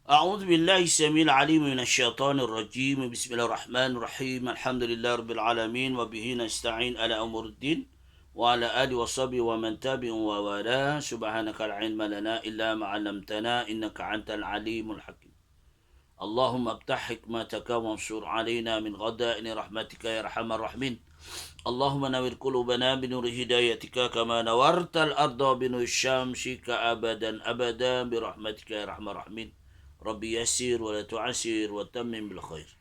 أعوذ بالله السميع العليم من الشيطان الرجيم. بسم الله الرحمن الرحيم. الحمد لله رب العالمين وبه نستعين على أمور الدين وعلى آله وصحبه ومن تبع ووالاه. سبحانك لا علم لنا إلا ما علمتنا إنك أنت العليم الحكيم. اللهم افتح حكمتك وانصر علينا من غدائن رحمتك يا أرحم الراحمين. اللهم نور قلوبنا بنور هدايتك كما نورت الأرض بنور الشمس أبدا أبدا برحمتك يا أرحم الراحمين. ربي يسير ولا تعسر وتمم بالخير.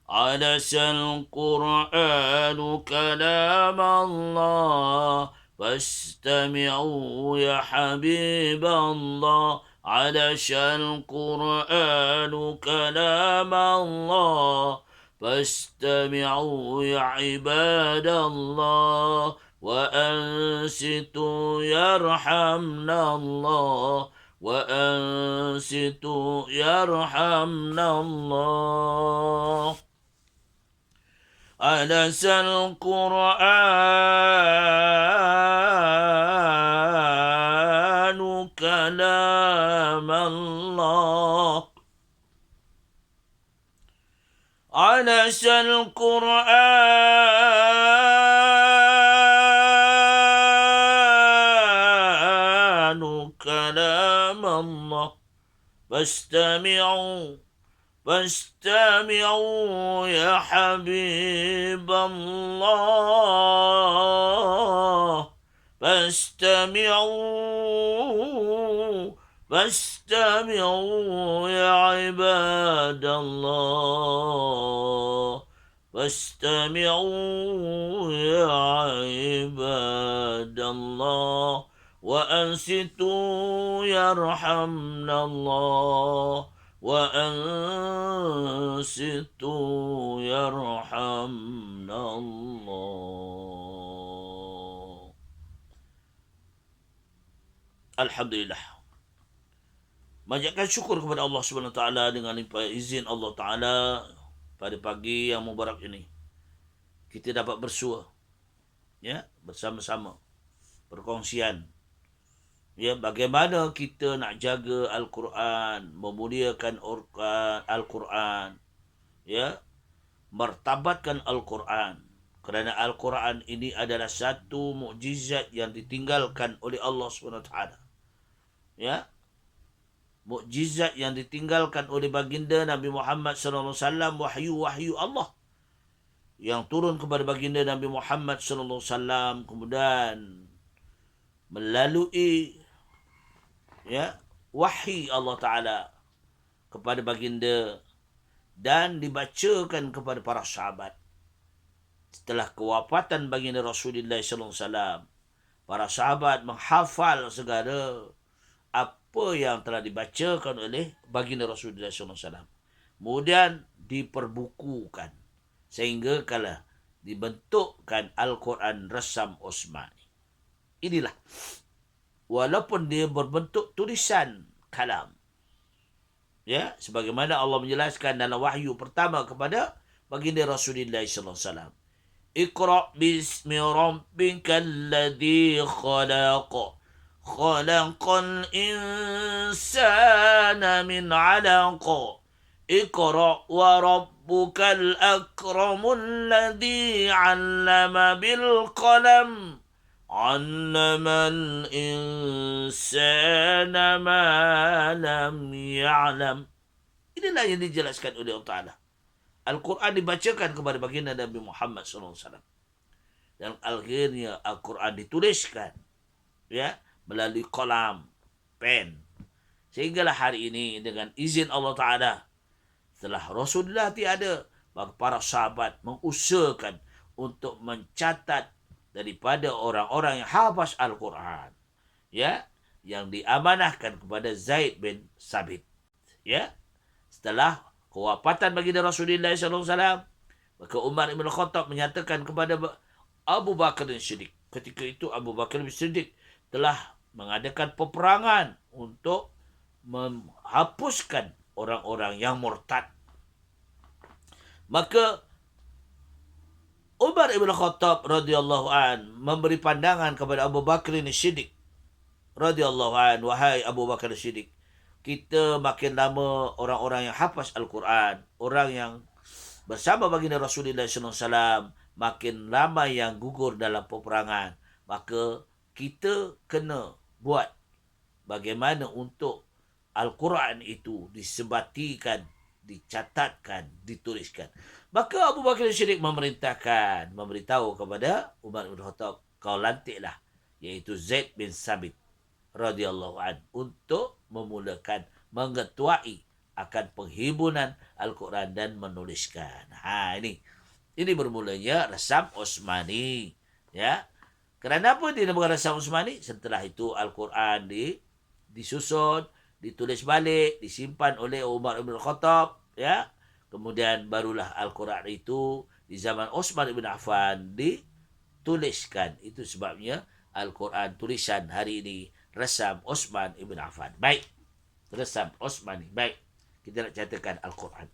علس القرآن كلام الله فاستمعوا يا حبيب الله. علس القرآن كلام الله فاستمعوا يا عباد الله وأنصتوا يرحمنا الله وأنصتوا يرحمنا الله. ألس القرآن كلام الله. ألس القرآن كلام الله فاستمعوا يا حبيب الله فاستمعوا يا عباد الله فاستمعوا يا عباد الله وأنصتوا يرحمنا الله وأنصتوا يرحمنا الله. Alhamdulillah. Manjatkan syukur kepada Allah Subhanahu Wa Taala dengan limpah izin Allah Taala pada pagi yang mubarak ini kita dapat bersua ya bersama-sama perkongsian ya bagaimana kita nak jaga Al-Quran, memuliakan Al-Quran, ya martabatkan Al-Quran, kerana Al-Quran ini adalah satu mukjizat yang ditinggalkan oleh Allah SWT. Ya, mukjizat yang ditinggalkan oleh baginda Nabi Muhammad sallallahu alaihi wasallam, wahyu Allah yang turun kepada baginda Nabi Muhammad sallallahu alaihi wasallam, kemudian melalui ya wahyi Allah Taala kepada baginda dan dibacakan kepada para sahabat. Setelah kewafatan baginda Rasulullah sallallahu alaihi wasallam, para sahabat menghafal segala apa yang telah dibacakan oleh baginda Rasulullah sallallahu alaihi wasallam. Kemudian diperbukukan sehingga kala dibentukkan Al-Quran Rasam Osmani. Inilah, walaupun dia berbentuk tulisan kalam, ya, sebagaimana Allah menjelaskan dalam wahyu pertama kepada baginda Rasulullah sallallahu alaihi wasallam. Iqra bismi rabbikal ladzi khalaq khalaqal insana min 'alaq. Iqra wa rabbukal akramul ladzi 'allama bil qalam علم الإنسان ما لم يعلم. Inilah yang dijelaskan oleh Allah Ta'ala. Al-Quran dibacakan kepada baginda Nabi Muhammad SAW. Dan akhirnya Al-Quran dituliskan ya melalui kolam, pen. Sehinggalah hari ini dengan izin Allah Ta'ala, setelah Rasulullah tiada, maka para sahabat mengusahakan untuk mencatat daripada orang-orang yang hafaz Al-Quran, ya, yang diamanahkan kepada Zaid bin Sabit. Ya, setelah kewafatan baginda Rasulullah SAW, maka Umar ibn Khattab menyatakan kepada Abu Bakar Siddiq, ketika itu Abu Bakar Siddiq telah mengadakan peperangan untuk menghapuskan orang-orang yang murtad. Maka Umar ibn Khattab radhiyallahu an memberi pandangan kepada Abu Bakar Siddiq radhiyallahu an, wahai Abu Bakar Siddiq, kita makin lama orang-orang yang hafaz Al-Quran, orang yang bersama baginda Rasulullah SAW, makin ramai yang gugur dalam peperangan. Maka kita kena buat bagaimana untuk Al-Quran itu disebatikan, dicatatkan, dituliskan. Maka Abu Bakar Siddiq memberitahu kepada Umar bin Khattab, kau lantiklah, iaitu Zaid bin Sabit radhiyallahu an, untuk memulakan mengetuai akan penghimpunan Al-Quran dan menuliskan. Ini bermulanya Rasam Osmani, ya. Kerana apa dinamakan Rasam Osmani? Setelah itu Al-Quran disusun, ditulis balik, disimpan oleh Umar bin Khattab, ya. Kemudian barulah Al-Quran itu di zaman Osman bin Affan dituliskan. Itu sebabnya Al-Quran tulisan hari ini Rasam Osman ibn Affan. Baik. Rasam Osmani. Baik. Kita nak catatkan Al-Quran.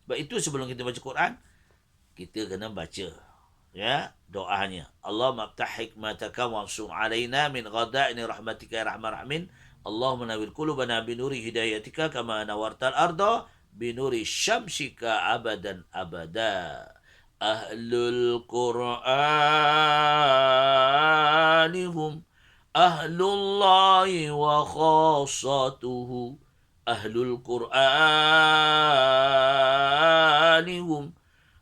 Sebab itu sebelum kita baca Quran, kita kena baca, ya, doanya. Allahumma aftah hikmataka wansur alaina min ghadaini rahmatika ya rahman rahimin. Allahumma nawwir qulubana binuri hidayatika kama nawartal arda binuri syamsika abadan abada. Ahlul Qur'anihum ahlullahi wa khassatuhu. Ahlul Qur'anihum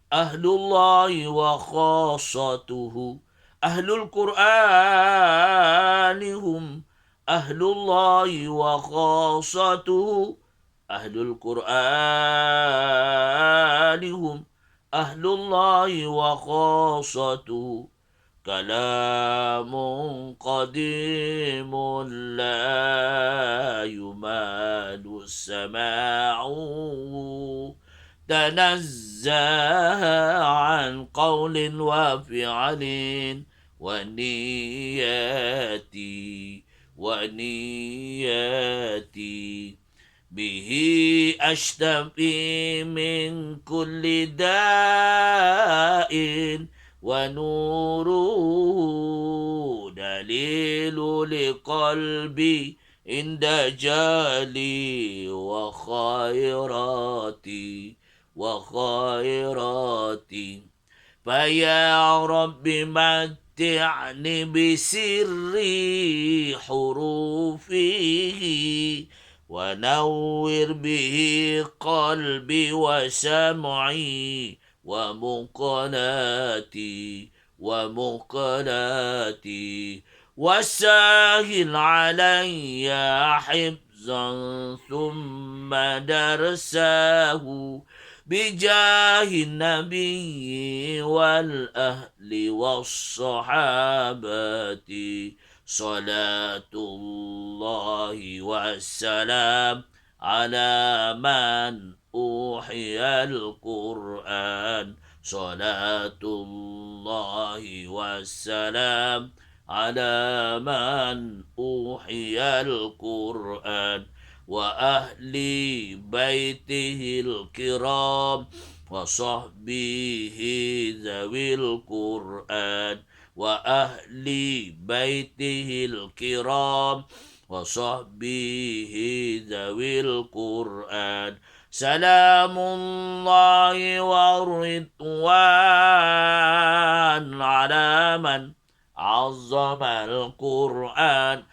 ahlullahi wa khassatuhu. Ahlul Qur'anihum ahlullahi wa khassatuhu. Ahlul Qur'anihum ahlullahi wa khassatuhu. Kalamun qadimun la yumadu sama'u. Tanazzaha an qawlin wa fi'alin wa niyati bihi ashtafi min kulli da'in wa nuru dalilu liqalbi inda jali wa khairati faya rabbi matti'ni bisirri hurufihi wa nawwir bihi qalbi wa sam'i wa muqalati wasahil alayya hifzan thumma darsahu bijahin nabiyyi wal ahli was sahabati. Salatullahi wassalam ala man uhiyal Qur'an. Salatullahi wassalam ala man uhiyal Qur'an. Wa ahli baitihil kiram wa sahbihi zawil Qur'an. Wa ahli baitihil kiram wa sahbihi zawil Qur'an. Salamullahi wa ridwan ala man azzama al-Qur'an.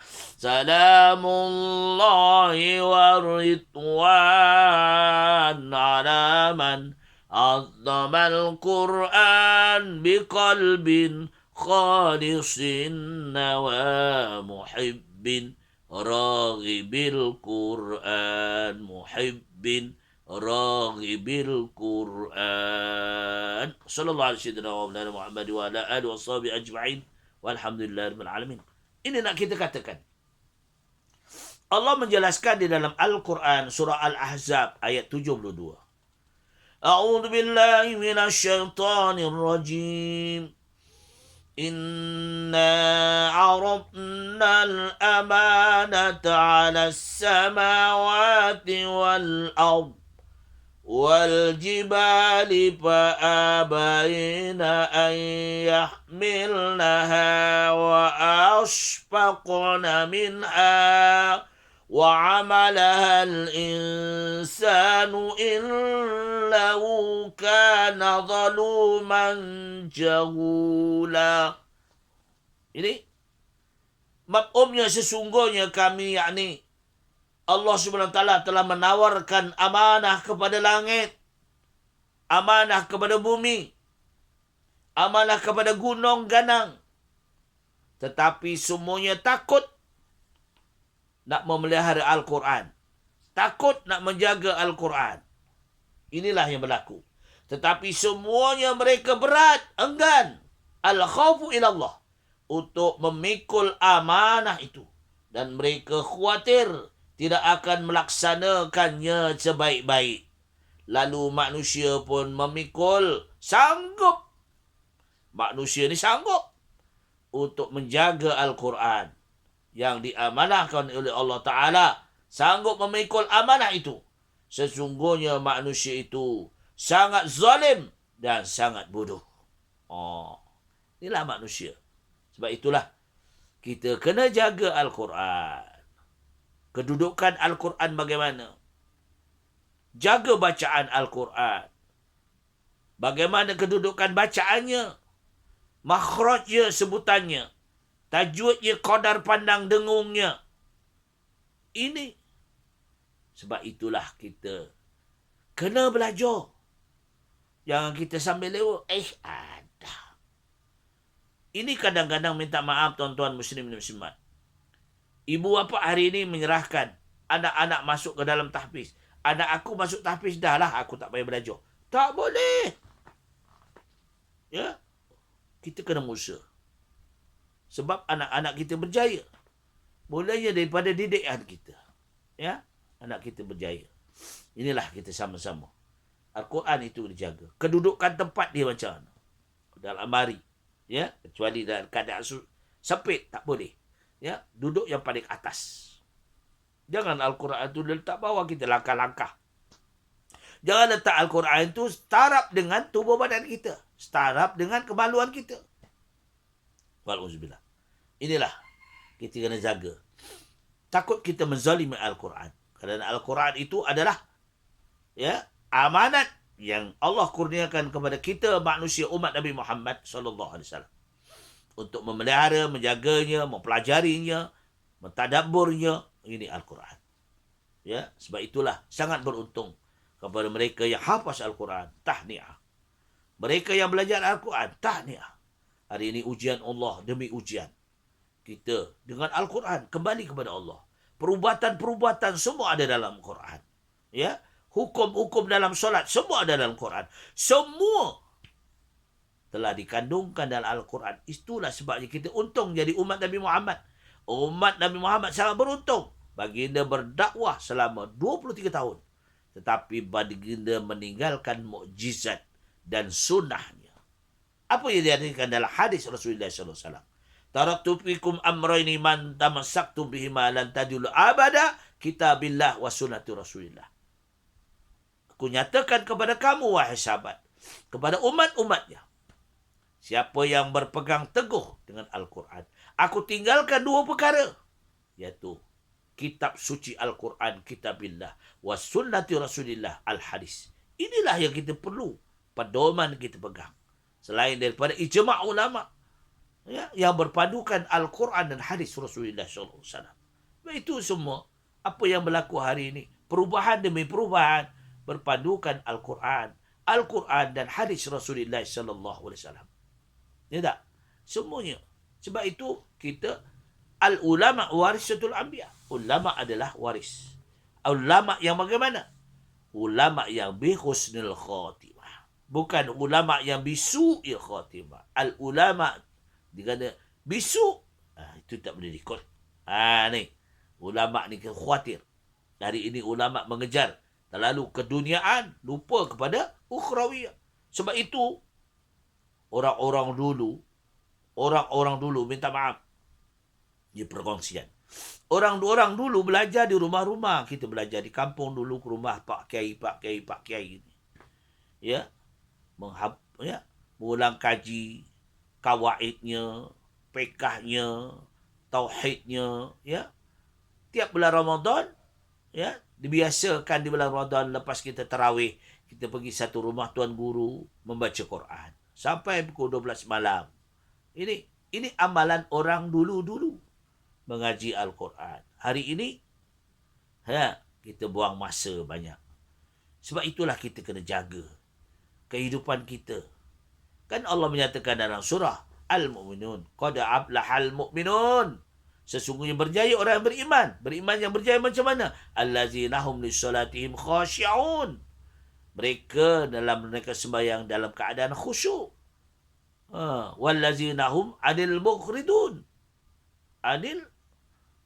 Salamullahi wa ridwan ala man azzama al-Qur'an biqalbin khalisin wa muhibbin raghibil Qur'an. Muhibbin raghibil Qur'an. Sallallahu alaihi wa sallam Muhammad wa ala alihi wa sahbihi ajma'in. Walhamdulillahi rabbil alamin. Ini nak kita katakan, Allah menjelaskan di dalam Al-Quran surah Al-Ahzab ayat 72. A'udzu billahi minasyaitonir rajim. Inna 'aradna al-amanata 'ala as-samawati wal-ard والجبال فأبين أن يحملنها وأشفقن منها وعملها الإنسان إنه كان ظلوما جهولا. Ini mafhumnya sesungguhnya kami, yakni Allah Subhanahu wa taala telah menawarkan amanah kepada langit, amanah kepada bumi, amanah kepada gunung ganang. Tetapi semuanya takut nak memelihara Al-Quran. Takut nak menjaga Al-Quran. Inilah yang berlaku. Tetapi semuanya mereka berat, enggan. Al-khawfu ilallah. Untuk memikul amanah itu. Dan mereka khawatir tidak akan melaksanakannya sebaik-baik. Lalu manusia pun memikul, sanggup. Manusia ni sanggup untuk menjaga Al-Quran yang diamanahkan oleh Allah Ta'ala. Sanggup memikul amanah itu. Sesungguhnya manusia itu sangat zalim dan sangat bodoh. Inilah manusia. Sebab itulah kita kena jaga Al-Quran. Kedudukan Al-Quran bagaimana? Jaga bacaan Al-Quran. Bagaimana kedudukan bacaannya? Makhrajnya, sebutannya. Tajwidnya, qadar pandang dengungnya. Ini. Sebab itulah kita kena belajar. Jangan kita sambil lewat. Ada. Ini kadang-kadang minta maaf tuan-tuan muslim dan muslimat. Ibu bapa hari ini menyerahkan anak-anak masuk ke dalam tahfiz. Anak aku masuk tahfiz, dah lah aku tak payah belajar. Tak boleh. Ya. Kita kena usaha. Sebab anak-anak kita berjaya. Mulanya daripada didikan kita. Ya. Anak kita berjaya. Inilah kita sama-sama. Al-Quran itu dijaga. Kedudukan tempat dia macam mana? Dalam lemari. Ya. Kecuali dalam keadaan sempit. Tak boleh. Ya. Duduk yang paling atas. Jangan Al-Quran itu letak bawah kita langkah-langkah. Jangan letak Al-Quran itu setarap dengan tubuh badan kita. Setarap dengan kemaluan kita. Wal'uzubillah. Inilah kita kena jaga. Takut kita menzalimi Al-Quran. Kerana Al-Quran itu adalah ya amanat yang Allah kurniakan kepada kita manusia umat Nabi Muhammad SAW. Untuk memelihara, menjaganya, mempelajarinya, mentadabburnya. Ini Al-Quran. Ya, sebab itulah sangat beruntung kepada mereka yang hafaz Al-Quran. Tahniah. Mereka yang belajar Al-Quran. Tahniah. Hari ini ujian Allah demi ujian. Kita dengan Al-Quran kembali kepada Allah. Perubatan-perubatan semua ada dalam Quran. Ya, hukum-hukum dalam solat semua ada dalam Quran. Semua telah dikandungkan dalam Al-Quran. Itulah sebabnya kita untung jadi umat Nabi Muhammad. Umat Nabi Muhammad sangat beruntung. Baginda berdakwah selama 23 tahun. Tetapi baginda meninggalkan mukjizat dan sunnahnya. Apa yang diartikan dalam hadis Rasulullah SAW? Taraktu fikum amrayni man tamassaktum bihima lan tadillu abada kitabillah wa sunnati Rasulillah. Aku nyatakan kepada kamu wahai sahabat, kepada umat-umatnya, siapa yang berpegang teguh dengan Al-Quran, aku tinggalkan dua perkara, iaitu kitab suci Al-Quran, kitabillah, wa sunnati Rasulillah, al-hadis. Inilah yang kita perlu, pedoman kita pegang. Selain daripada ijma' ulama, ya, yang berpadukan Al-Quran dan hadis Rasulullah SAW. Itu semua apa yang berlaku hari ini. Perubahan demi perubahan berpadukan Al-Quran. Al-Quran dan hadis Rasulullah SAW. Ya tak? Semuanya. Sebab itu kita al-ulama warisatul anbiya. Ulama adalah waris. Ulama yang bagaimana? Ulama yang bi husnul khatimah. Bukan ulama yang bisu'il khatimah. Al-ulama dikata bisu, itu tak boleh ikut. Ni ulama ni khawatir. Hari ini ulama mengejar terlalu keduniaan, lupa kepada ukhrawiyah. Sebab itu orang-orang dulu minta maaf. Dia perkongsian. Orang-orang dulu belajar di rumah-rumah. Kita belajar di kampung dulu, ke rumah Pak Kiai. Ya. Mengulang kaji kawaidnya, fiqahnya, tauhidnya, ya. tiap bulan Ramadan, ya, dibiasakan di bulan Ramadan lepas kita tarawih, kita pergi satu rumah tuan guru membaca Quran sampai pukul 12 malam. Ini amalan orang dulu-dulu mengaji Al-Quran. Hari ini, kita buang masa banyak. Sebab itulah kita kena jaga kehidupan kita. Kan Allah menyatakan dalam surah Al-Mu'minun, qad aflahal mu'minun. Sesungguhnya berjaya orang yang beriman. Beriman yang berjaya macam mana? Allazina hum lissalatihim khashi'un. Mereka sembahyang dalam keadaan khusyuk. Wallazina hum anil mukhridun.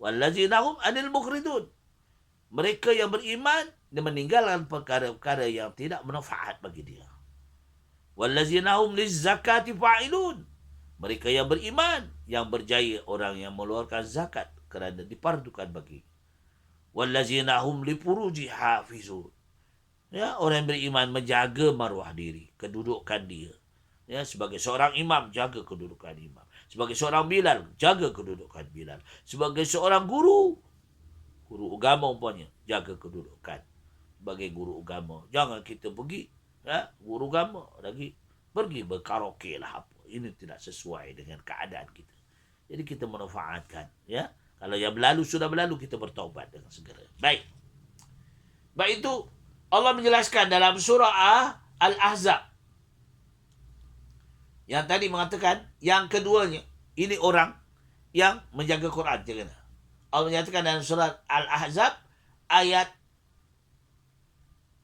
Wallazina hum anil mukhridun. Mereka yang beriman dia meninggalkan perkara-perkara yang tidak bermanfaat bagi dia. Wallazina hum lizzakati fa'ilun. Mereka yang beriman, yang berjaya orang yang mengeluarkan zakat kerana dipardukan bagi. Wallazina hum lifuruji hafizun. Ya, orang yang beriman menjaga maruah diri, kedudukan dia. Ya, sebagai seorang imam, jaga kedudukan imam. Sebagai seorang bilal, jaga kedudukan bilal. Sebagai seorang guru agama umpamanya, jaga kedudukan sebagai guru agama. Jangan kita pergi, guru agama lagi pergi berkaraoke lah apa. Ini tidak sesuai dengan keadaan kita. Jadi kita manfaatkan, ya. Kalau yang berlalu sudah berlalu, kita bertaubat dengan segera. Baik. Baik itu Allah menjelaskan dalam surah Al-Ahzab. Yang tadi mengatakan, yang keduanya, ini orang yang menjaga Quran. Allah menyatakan dalam surah Al-Ahzab ayat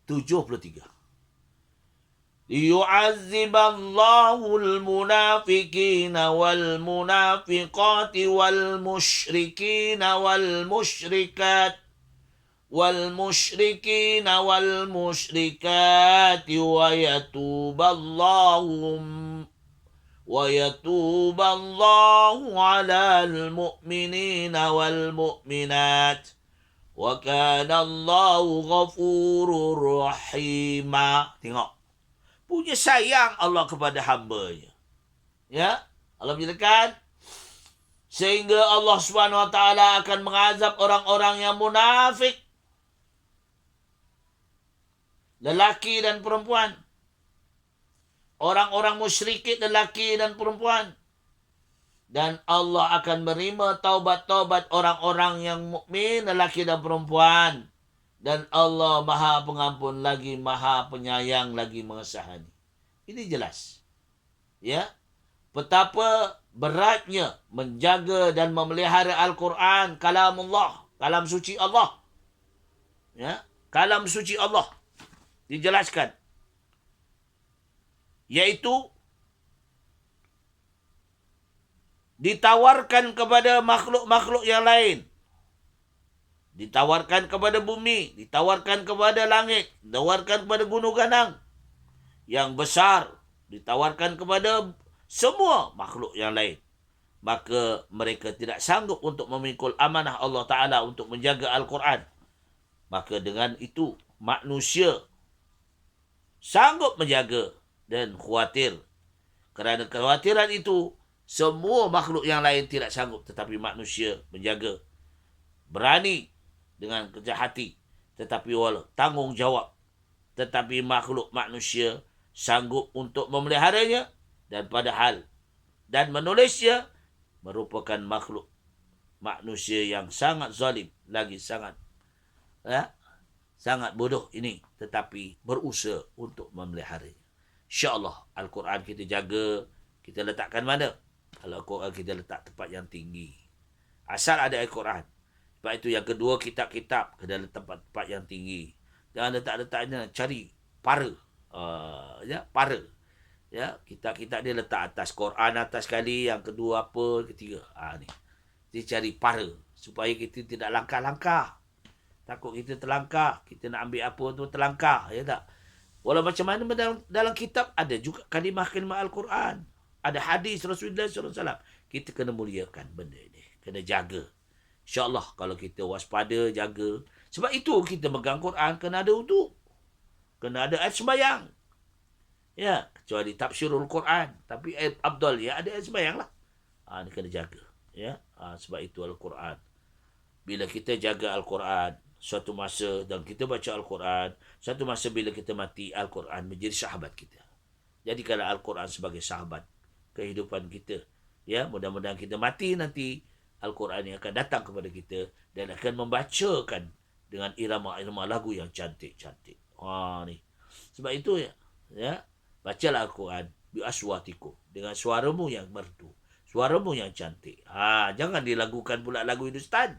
73. ليعذب الله المنافقين والمنافقات والمشركين والمشركات ويتوب الله على المؤمنين والمؤمنات وكان الله غفور رحيما. Tengok, punya sayang Allah kepada hamba-Nya. Ya, Allah menyatakan sehingga Allah Subhanahu wa taala akan mengazab orang-orang yang munafik, lelaki dan perempuan. Orang-orang musyrikin lelaki dan perempuan. Dan Allah akan menerima taubat-taubat orang-orang yang mukmin lelaki dan perempuan. Dan Allah Maha Pengampun lagi Maha Penyayang lagi mengasihani. Ini jelas. Ya. Betapa beratnya menjaga dan memelihara Al-Quran, kalamullah, kalam suci Allah. Ya, kalam suci Allah. Dijelaskan. Yaitu ditawarkan kepada makhluk-makhluk yang lain. Ditawarkan kepada bumi, ditawarkan kepada langit, ditawarkan kepada gunung ganang yang besar, ditawarkan kepada semua makhluk yang lain. Maka mereka tidak sanggup untuk memikul amanah Allah Ta'ala untuk menjaga Al-Quran. Maka dengan itu, manusia sanggup menjaga dan khawatir. Kerana kekhawatiran itu, semua makhluk yang lain tidak sanggup, tetapi manusia menjaga. Berani dengan kerja hati, tetapi tanggungjawab. Tetapi makhluk manusia sanggup untuk memeliharanya dan padahal dan menulisnya merupakan makhluk manusia yang sangat zalim, lagi sangat bodoh ini, tetapi berusaha untuk memeliharanya. InsyaAllah Al-Quran kita jaga, kita letakkan mana? Kalau Al-Quran kita letak tempat yang tinggi. Asal ada Al-Quran. Sebab itu yang kedua, kitab-kitab ke dalam tempat-tempat yang tinggi. Jangan letak-letaknya, cari para. Para. Ya, kitab-kitab dia letak atas Quran atas sekali, yang kedua apa, ketiga. Ni. Dia cari para supaya kita tidak langkah-langkah. Takut kita terlangkah, kita nak ambil apa tu terlangkah, ya tak? Walau macam mana dalam kitab ada juga kalimah-kalimah Al-Quran. Ada hadis Rasulullah SAW. Kita kena muliakan benda ini. Kena jaga. InsyaAllah kalau kita waspada, jaga. Sebab itu kita megang Quran, kena ada wudu. Kena ada ayat sembahyang. Ya, kecuali tafsirul Quran. Tapi ayat Abdul, ya ada ayat sembahyang lah. Ini kena jaga. Ya, sebab itu Al-Quran. bila kita jaga Al-Quran, suatu masa dan kita baca Al-Quran, suatu masa bila kita mati, Al-Quran menjadi sahabat kita. Jadi kalau Al-Quran sebagai sahabat kehidupan kita, ya, mudah-mudahan kita mati nanti, Al-Quran yang akan datang kepada kita dan akan membacakan dengan irama-irama lagu yang cantik-cantik. Ni. Sebab itu ya, bacalah Al-Quran bi aswatikum, dengan suaramu yang merdu, suaramu yang cantik. Jangan dilagukan pula lagu Hindustan.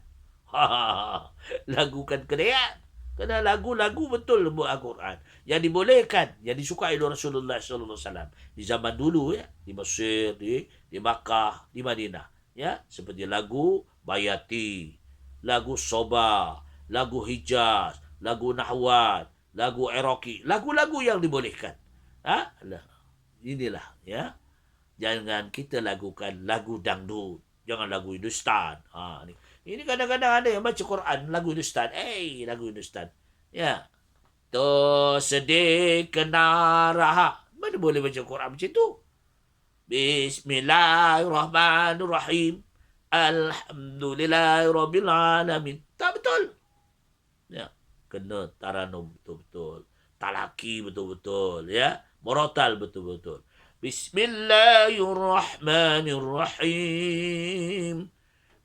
Lagukan kereat. Kena lagu-lagu betul buat Al-Quran. Yang dibolehkan, yang disukai oleh Rasulullah SAW di zaman dulu, ya, di Mesir, di Makkah, di Madinah, ya, seperti lagu Bayati, lagu Soba, lagu Hijaz, lagu Nahwan, lagu Iraqi, lagu-lagu yang dibolehkan. Inilah, ya. Jangan kita lagukan lagu dangdut, jangan lagu Hindustan. Ini kadang-kadang ada yang baca Quran lagu Hindustan. Lagu Hindustan. Ya. To sedih kena raha. Mana boleh baca Quran macam tu? Bismillahirrahmanirrahim. Alhamdulillahirabbil alamin. Tak betul. Ya. Kena taranum betul-betul. Talaki betul-betul, ya. Murattal betul-betul. Bismillahirrahmanirrahim.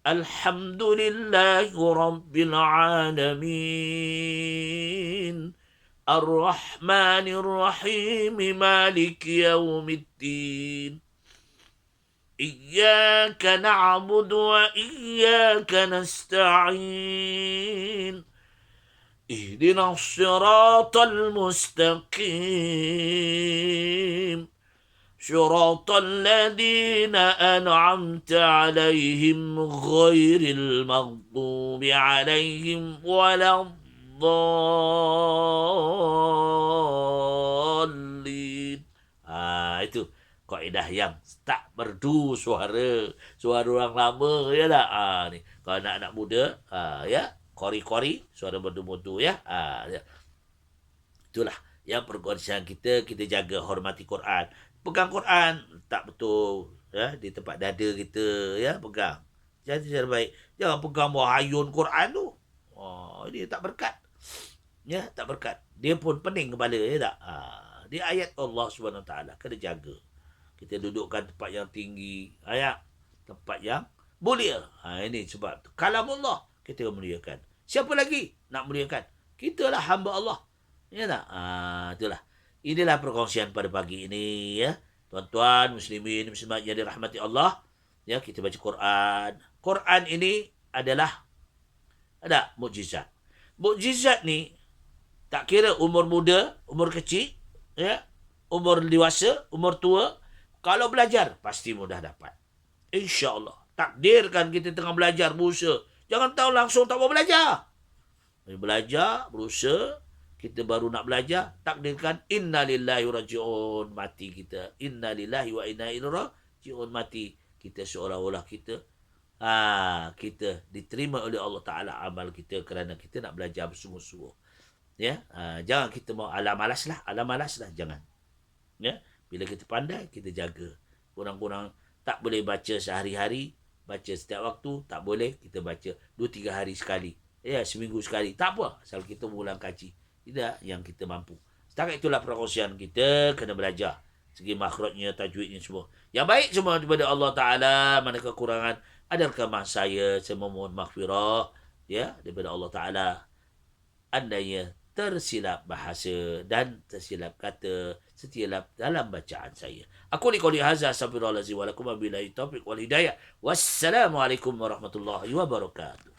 Alhamdulillahi Rabbil Alamin. Ar-Rahmanir Rahim. Maliki Yawmiddin. Iyyaka na'budu wa iyyaka nasta'in. Ihdinas siratal mustaqim. صراط الذين أنعمت عليهم غير المغضوب عليهم ولا الضالين. Itu kaedah yang tak merdu suara orang lama, ya tak? Ni kalau anak-anak muda, ya, kori-kori suara merdu-merdu, ya. Itulah yang perkongsian kita jaga, hormati Quran. Pegang Quran tak betul, ya, di tempat dada kita, ya, pegang. Jadi secara baik. Jangan pegang hayun Quran tu. Ini tak berkat. Ya, tak berkat. Dia pun pening kepala, ya tak? Dia ayat Allah SWT, kena jaga. Kita dudukkan tempat yang tinggi, tempat yang mulia. Ini sebab kalam Allah kita muliakan. Siapa lagi nak muliakan? Kitalah hamba Allah. Ya tak? Itulah. Inilah perkongsian pada pagi ini, ya. Tuan-tuan, muslimin, muslimat yang dirahmati Allah. Ya, kita baca Quran. Quran ini adalah ada mukjizat. Mukjizat ni tak kira umur muda, umur kecil, ya, umur dewasa, umur tua. Kalau belajar, pasti mudah dapat. InsyaAllah. Takdirkan kita tengah belajar, berusaha. Jangan tahu langsung tak mau belajar. Belajar, berusaha. Kita baru nak belajar, takdirkan inna lillahi raji'un, mati kita. Inna lillahi wa inna ilaihi raji'un, mati kita, seolah-olah kita kita diterima oleh Allah Ta'ala amal kita kerana kita nak belajar bersungguh-sungguh. Ya, jangan kita mau ala malas lah, jangan. Ya, bila kita pandai, kita jaga. Kurang-kurang tak boleh baca sehari-hari, baca setiap waktu, tak boleh. Kita baca 2-3 hari sekali. Ya, seminggu sekali. Tak apa, asal kita mengulang kaji. Tidak yang kita mampu. Setakat itulah perkongsian kita, kena belajar. Segi makhrajnya, tajwidnya semua. Yang baik semua daripada Allah Ta'ala. Mana kekurangan, adalah kelemahan saya memohon maghfirah, ya, daripada Allah Ta'ala. Andainya tersilap bahasa dan tersilap kata setiap dalam bacaan saya. Aku liqauli hadza astaghfirullahalazim wa lakum billahi taufiq wal hidayah. Wassalamualaikum warahmatullahi wabarakatuh.